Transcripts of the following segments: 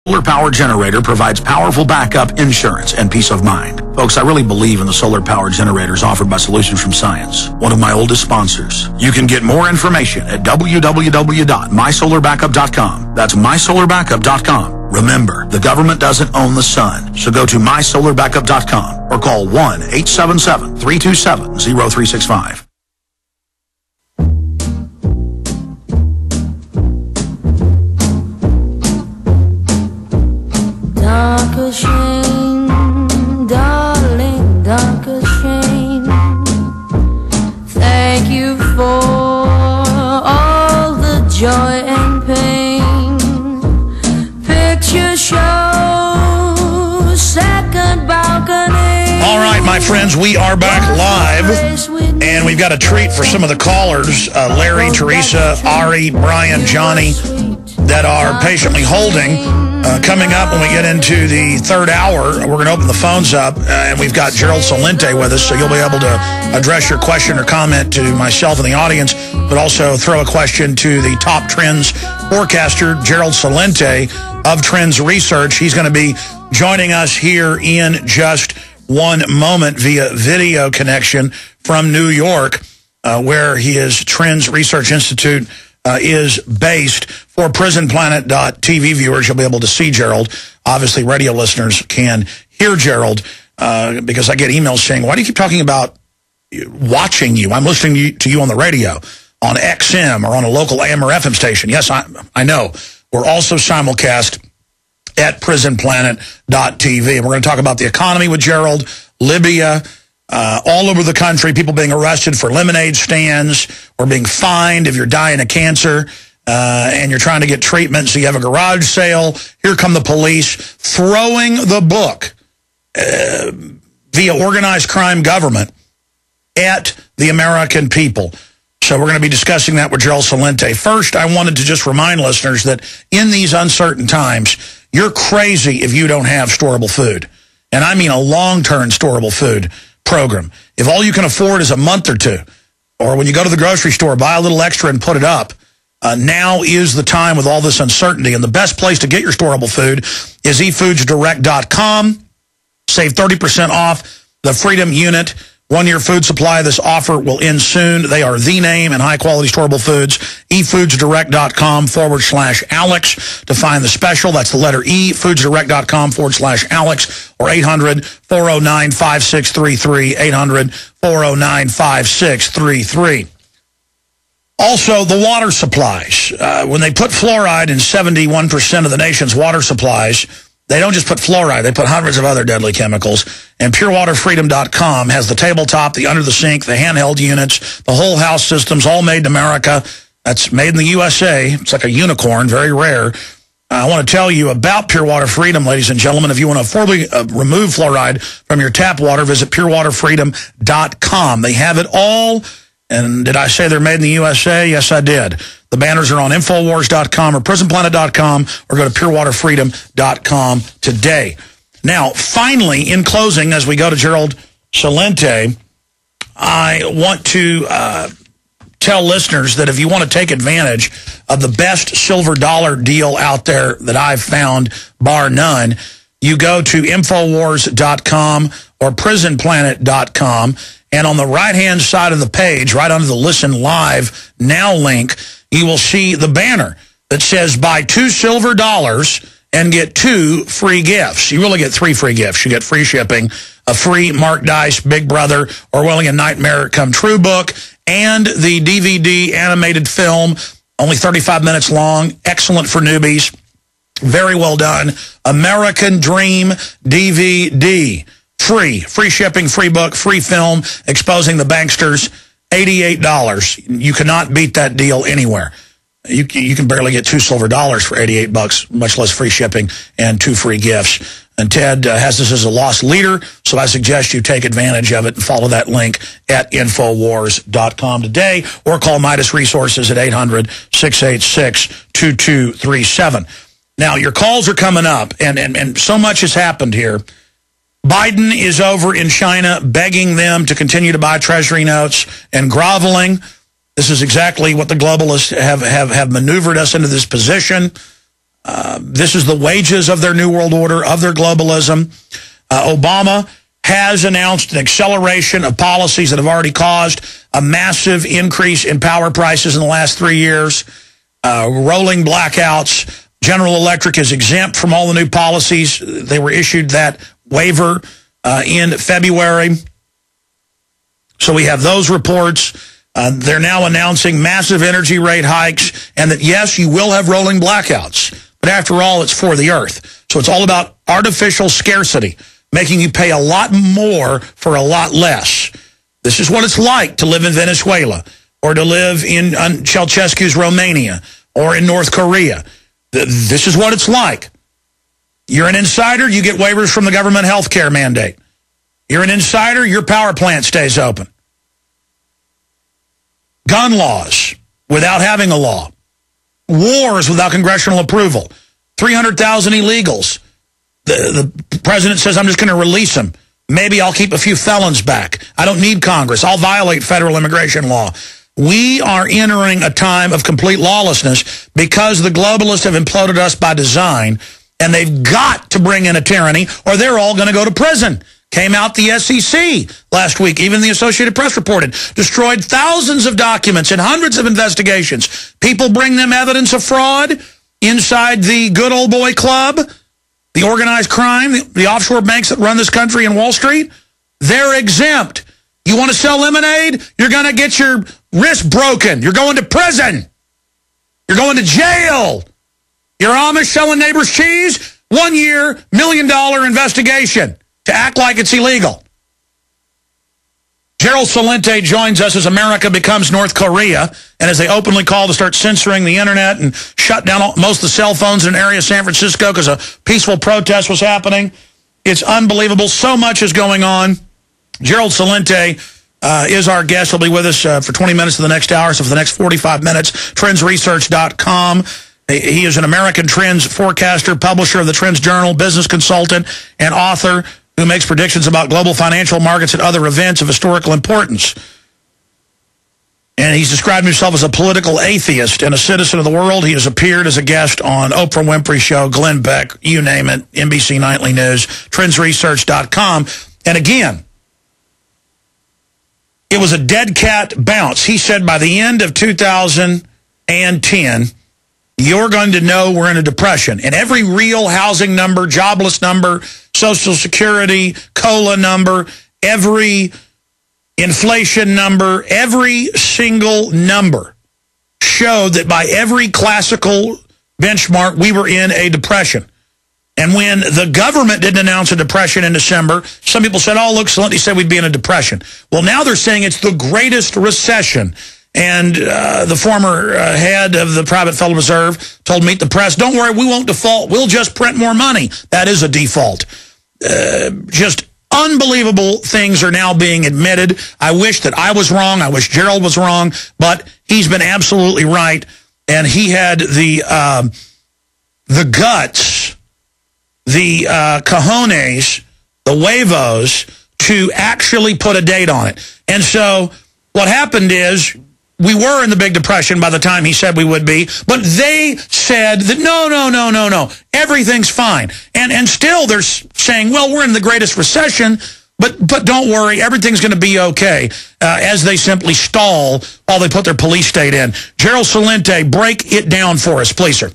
Solar power generator provides powerful backup insurance and peace of mind. Folks, I really believe in the solar power generators offered by Solutions from Science, one of my oldest sponsors. You can get more information at www.mysolarbackup.com. That's mysolarbackup.com. Remember, the government doesn't own the sun, so go to mysolarbackup.com or call 1-877-327-0365. Darker shame, darling, darker shame. Thank you for all the joy and pain. Picture show, second balcony. All right, my friends, we are back live, and we've got a treat for some of the callers, Larry, Teresa, Ari, Brian, Johnny, that are patiently holding. Coming up when we get into the third hour, we're going to open the phones up, and we've got Gerald Celente with us, so you'll be able to address your question or comment to myself and the audience, but also throw a question to the top trends forecaster, Gerald Celente of Trends Research. He's going to be joining us here in just one moment via video connection from New York, where his Trends Research Institute is based. For prisonplanet.tv viewers, you'll be able to see Gerald. Obviously, radio listeners can hear Gerald because I get emails saying, why do you keep talking about watching you? I'm listening to you on the radio, on XM, or on a local AM or FM station. Yes, I know. We're also simulcast at prisonplanet.tv. And we're going to talk about the economy with Gerald, Libya, all over the country, people being arrested for lemonade stands or being fined if you're dying of cancer and you're trying to get treatment, so you have a garage sale. Here come the police throwing the book via organized crime government at the American people. So we're going to be discussing that with Gerald Celente. First, I wanted to just remind listeners that in these uncertain times, you're crazy if you don't have storable food. And I mean a long-term storable food program. If all you can afford is a month or two, or when you go to the grocery store, buy a little extra and put it up, now is the time with all this uncertainty. And the best place to get your storable food is efoodsdirect.com. Save 30% off the Freedom Unit 1-year food supply. This offer will end soon. They are the name in high-quality storable foods. efoodsdirect.com/Alex to find the special. That's the letter E, foodsdirect.com/Alex, or 800-409-5633, 800-409-5633. Also, the water supplies. When they put fluoride in 71% of the nation's water supplies, they don't just put fluoride, they put hundreds of other deadly chemicals. And PureWaterFreedom.com has the tabletop, the under the sink, the handheld units, the whole house systems, all made in America. That's made in the USA. It's like a unicorn, very rare. I want to tell you about Pure Water Freedom, ladies and gentlemen. If you want to affordably remove fluoride from your tap water, visit PureWaterFreedom.com. They have it all. And did I say they're made in the USA? Yes, I did. The banners are on Infowars.com or PrisonPlanet.com, or go to PureWaterFreedom.com today. Now, finally, in closing, as we go to Gerald Celente, I want to tell listeners that if you want to take advantage of the best silver dollar deal out there that I've found, bar none, you go to Infowars.com or PrisonPlanet.com, and on the right-hand side of the page, right under the Listen Live Now link, you will see the banner that says buy $2 silver and get 2 free gifts. You really get 3 free gifts. You get free shipping, a free Mark Dice Big Brother Orwellian Nightmare Come True book, and the DVD animated film, only 35 minutes long, excellent for newbies, very well done, American Dream DVD. Free shipping, free book, free film, exposing the banksters, $88. You cannot beat that deal anywhere. You can barely get $2 silver for $88, much less free shipping and 2 free gifts. And Ted has this as a lost leader, so I suggest you take advantage of it and follow that link at Infowars.com today, or call Midas Resources at 800-686-2237. Now, your calls are coming up, and so much has happened here. Biden is over in China begging them to continue to buy Treasury notes and groveling. This is exactly what the globalists have maneuvered us into this position. This is the wages of their New World Order, of their globalism. Obama has announced an acceleration of policies that have already caused a massive increase in power prices in the last 3 years, rolling blackouts. General Electric is exempt from all the new policies. They were issued that waiver in February. So we have those reports. They're now announcing massive energy rate hikes, and that, yes, you will have rolling blackouts. But after all, it's for the earth. So it's all about artificial scarcity, making you pay a lot more for a lot less. This is what it's like to live in Venezuela, or to live in Ceausescu's Romania, or in North Korea. This is what it's like. You're an insider, you get waivers from the government health care mandate. You're an insider, your power plant stays open. Gun laws without having a law. Wars without congressional approval. 300,000 illegals. The president says, I'm just going to release them. Maybe I'll keep a few felons back. I don't need Congress. I'll violate federal immigration law. We are entering a time of complete lawlessness because the globalists have imploded us by design, and they've got to bring in a tyranny or they're all going to go to prison. Came out the SEC last week, even the Associated Press reported, destroyed thousands of documents and hundreds of investigations. People bring them evidence of fraud inside the good old boy club, the organized crime, the offshore banks that run this country and Wall Street. They're exempt. You want to sell lemonade? You're going to get your wrist broken. You're going to prison. You're going to jail. You're Amish selling neighbors cheese? 1 year, $1 million investigation to act like it's illegal. Gerald Celente joins us as America becomes North Korea, and as they openly call to start censoring the internet and shut down most of the cell phones in an area of San Francisco because a peaceful protest was happening. It's unbelievable. So much is going on. Gerald Celente is our guest. He'll be with us for 20 minutes of the next hour, so for the next 45 minutes, trendsresearch.com. He is an American trends forecaster, publisher of the Trends Journal, business consultant, and author who makes predictions about global financial markets and other events of historical importance. And he's described himself as a political atheist and a citizen of the world. He has appeared as a guest on Oprah Winfrey's show, Glenn Beck, you name it, NBC Nightly News, trendsresearch.com. And again, it was a dead cat bounce. He said by the end of 2010, you're going to know we're in a depression. And every real housing number, jobless number, Social Security, COLA number, every inflation number, every single number showed that by every classical benchmark, we were in a depression. And when the government didn't announce a depression in December, some people said, oh, look, Celente said we'd be in a depression. Well, now they're saying it's the greatest recession. And the former head of the private Federal Reserve told Meet the Press, don't worry, we won't default. We'll just print more money. That is a default. Just unbelievable things are now being admitted. I wish that I was wrong. I wish Gerald was wrong. But he's been absolutely right. And he had the guts, the cojones, the huevos to actually put a date on it. And so what happened is we were in the Big Depression by the time he said we would be, but they said that no, everything's fine. And still they're saying, well, we're in the greatest recession, but don't worry, everything's going to be okay, as they simply stall while they put their police state in. Gerald Celente, break it down for us, please, sir.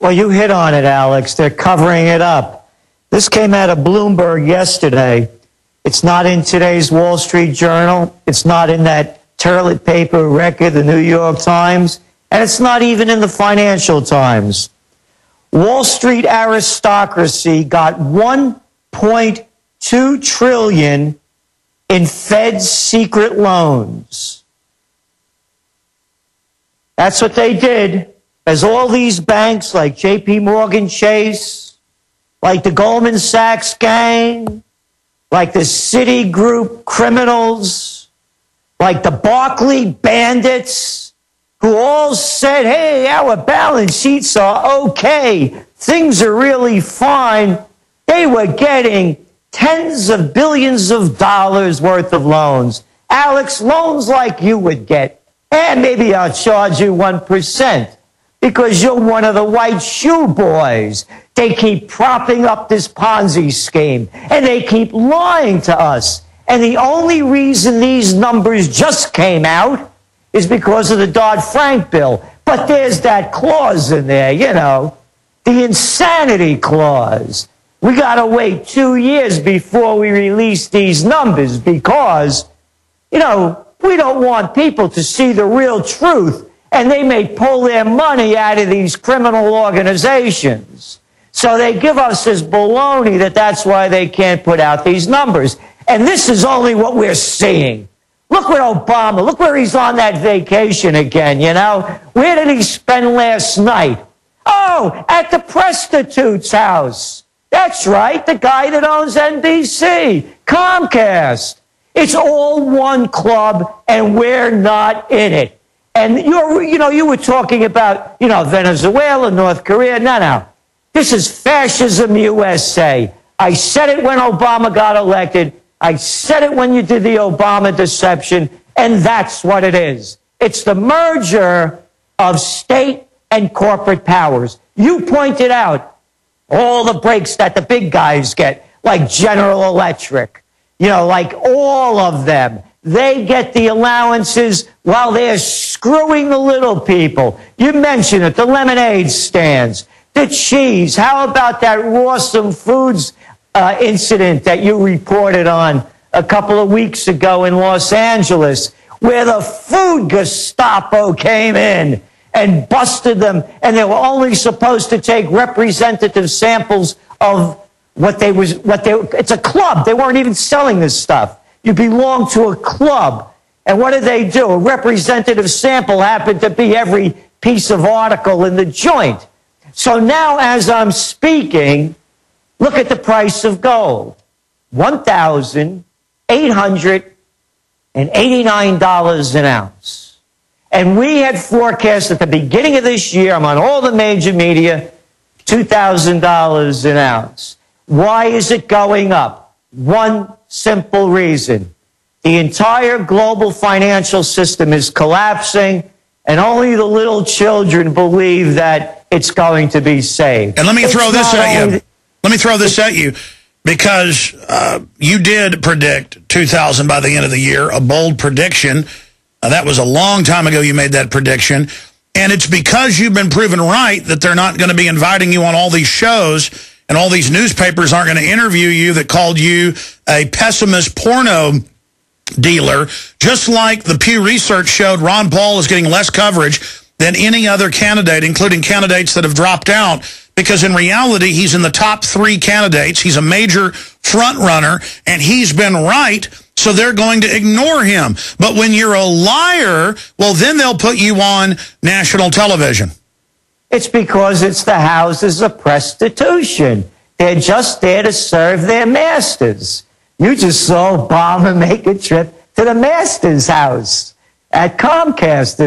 Well, you hit on it, Alex. They're covering it up. This came out of Bloomberg yesterday. It's not in today's Wall Street Journal. It's not in that toilet paper record, the New York Times, and it's not even in the Financial Times. Wall Street aristocracy got $1.2 trillion in Fed secret loans. That's what they did. As all these banks like J.P. Morgan Chase, like the Goldman Sachs gang, like the Citigroup criminals, like the Barclay bandits, who all said, hey, our balance sheets are okay, things are really fine. They were getting tens of billions of dollars worth of loans. Alex, loans like you would get. And maybe I'll charge you 1%. because you're one of the white shoe boys. They keep propping up this Ponzi scheme, and they keep lying to us. And the only reason these numbers just came out is because of the Dodd-Frank bill. But there's that clause in there, you know, the insanity clause. We got to wait 2 years before we release these numbers because, you know, we don't want people to see the real truth, and they may pull their money out of these criminal organizations. So they give us this baloney that's why they can't put out these numbers. And this is only what we're seeing. Look at Obama. Look where he's on that vacation again, you know. Where did he spend last night? Oh, at the prostitute's house. That's right, the guy that owns NBC, Comcast. It's all one club, and we're not in it. And you were talking about, you know, Venezuela, North Korea. No. This is fascism USA. I said it when Obama got elected. I said it when you did the Obama deception, and that's what it is. It's the merger of state and corporate powers. You pointed out all the breaks that the big guys get, like General Electric, you know, like all of them. They get the allowances while they're screwing the little people. You mentioned it, the lemonade stands, the cheese. How about that Rawsome Foods incident that you reported on a couple of weeks ago in Los Angeles, where the food Gestapo came in and busted them, and they were only supposed to take representative samples of it's a club. They weren't even selling this stuff. You belong to a club. And what did they do? A representative sample happened to be every piece of article in the joint. So now, as I'm speaking, look at the price of gold, $1,889 an ounce. And we had forecast at the beginning of this year, I'm on all the major media, $2,000 an ounce. Why is it going up? One simple reason. The entire global financial system is collapsing, and only the little children believe that it's going to be saved. And let me throw this at you. Let me throw this at you, because you did predict 2,000 by the end of the year, a bold prediction. That was a long time ago you made that prediction. And it's because you've been proven right that they're not going to be inviting you on all these shows, and all these newspapers aren't going to interview you that called you a pessimist porno dealer. Just like the Pew Research showed, Ron Paul is getting less coverage than any other candidate, including candidates that have dropped out, because in reality, he's in the top 3 candidates. He's a major front runner, and he's been right, so they're going to ignore him. But when you're a liar, well, then they'll put you on national television. It's because it's the houses of prostitution. They're just there to serve their masters. You just saw Obama make a trip to the master's house at Comcast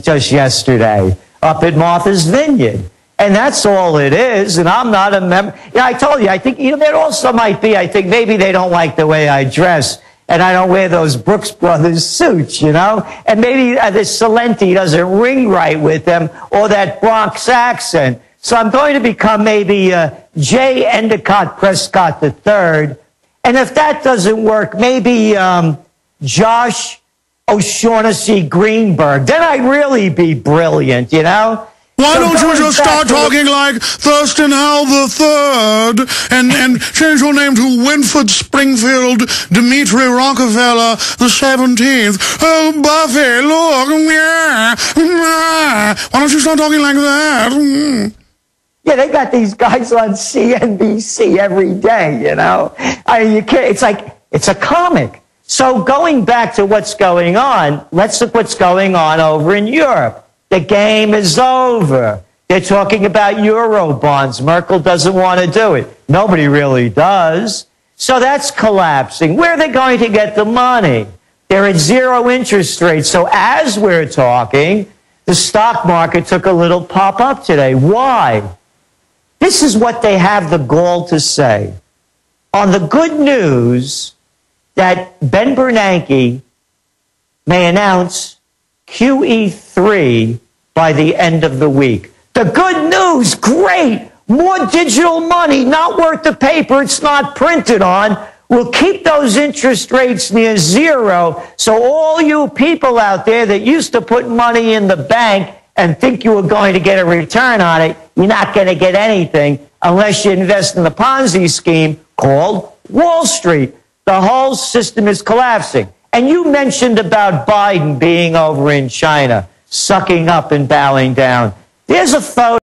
just yesterday up at Martha's Vineyard. And that's all it is, and I'm not a member. Yeah, I told you, I think, you know, there also might be, I think maybe they don't like the way I dress, and I don't wear those Brooks Brothers suits, you know? And maybe this Celente doesn't ring right with them, or that Bronx accent. So I'm going to become maybe J. Endicott Prescott III. And if that doesn't work, maybe Josh O'Shaughnessy Greenberg. Then I'd really be brilliant, you know? Why don't you just start talking like Thurston Howell III and change your name to Winford Springfield Dimitri Rockefeller the 17th? Oh, Buffy, look, yeah. Why don't you start talking like that? Yeah, they got these guys on CNBC every day, you know? I mean, you can't, it's like, it's a comic. So going back to what's going on, let's look what's going on over in Europe. The game is over. They're talking about Euro bonds. Merkel doesn't want to do it. Nobody really does. So that's collapsing. Where are they going to get the money? They're at 0 interest rates. So as we're talking, the stock market took a little pop up today. Why? This is what they have the gall to say. On the good news that Ben Bernanke may announce QE3 by the end of the week. The good news, great. More digital money, not worth the paper it's not printed on, will keep those interest rates near zero. So all you people out there that used to put money in the bank and think you were going to get a return on it, you're not going to get anything unless you invest in the Ponzi scheme called Wall Street. The whole system is collapsing. And you mentioned about Biden being over in China, sucking up and bowing down. There's a photo.